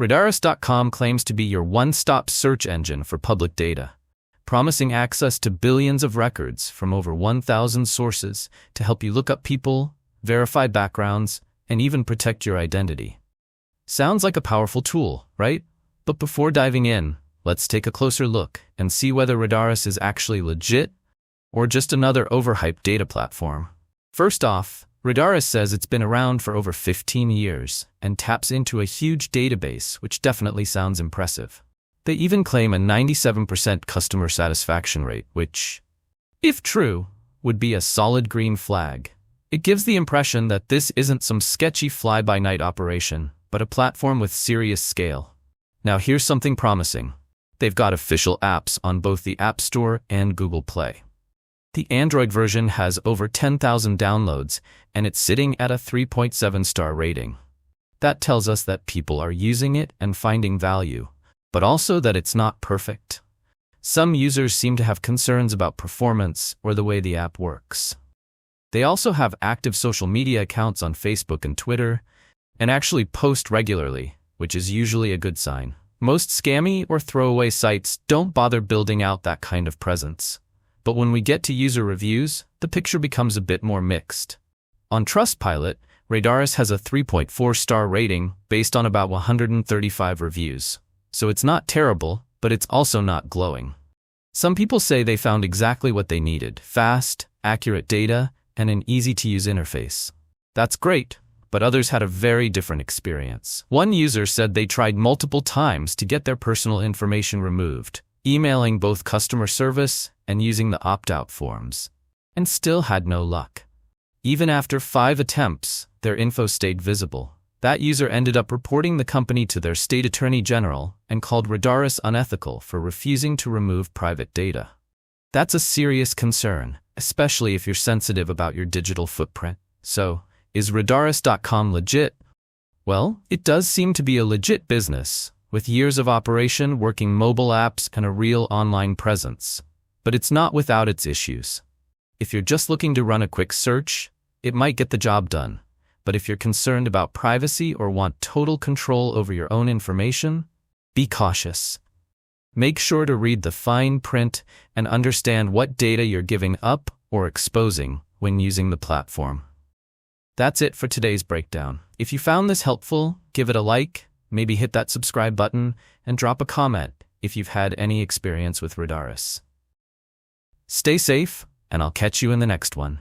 Radaris.com claims to be your one-stop search engine for public data, promising access to billions of records from over 1,000 sources to help you look up people, verify backgrounds, and even protect your identity. Sounds like a powerful tool, right? But before diving in, let's take a closer look and see whether Radaris is actually legit or just another overhyped data platform. First off, Radaris says it's been around for over 15 years and taps into a huge database, which definitely sounds impressive. They even claim a 97% customer satisfaction rate, which, if true, would be a solid green flag. It gives the impression that this isn't some sketchy fly-by-night operation, but a platform with serious scale. Now here's something promising. They've got official apps on both the App Store and Google Play. The Android version has over 10,000 downloads, and it's sitting at a 3.7-star rating. That tells us that people are using it and finding value, but also that it's not perfect. Some users seem to have concerns about performance or the way the app works. They also have active social media accounts on Facebook and Twitter, and actually post regularly, which is usually a good sign. Most scammy or throwaway sites don't bother building out that kind of presence. But when we get to user reviews, the picture becomes a bit more mixed. On Trustpilot, Radaris has a 3.4-star rating based on about 135 reviews. So it's not terrible, but it's also not glowing. Some people say they found exactly what they needed: fast, accurate data, and an easy-to-use interface. That's great, but others had a very different experience. One user said they tried multiple times to get their personal information removed, emailing both customer service and using the opt-out forms, and still had no luck. Even after 5 attempts, their info stayed visible. That user ended up reporting the company to their state attorney general and called Radaris unethical for refusing to remove private data. That's a serious concern, especially if you're sensitive about your digital footprint. So, is Radaris.com legit? Well, it does seem to be a legit business, with years of operation, working mobile apps, and a real online presence. But it's not without its issues. If you're just looking to run a quick search, it might get the job done. But if you're concerned about privacy or want total control over your own information, be cautious. Make sure to read the fine print and understand what data you're giving up or exposing when using the platform. That's it for today's breakdown. If you found this helpful, give it a like, maybe hit that subscribe button, and drop a comment if you've had any experience with Radaris. Stay safe, and I'll catch you in the next one.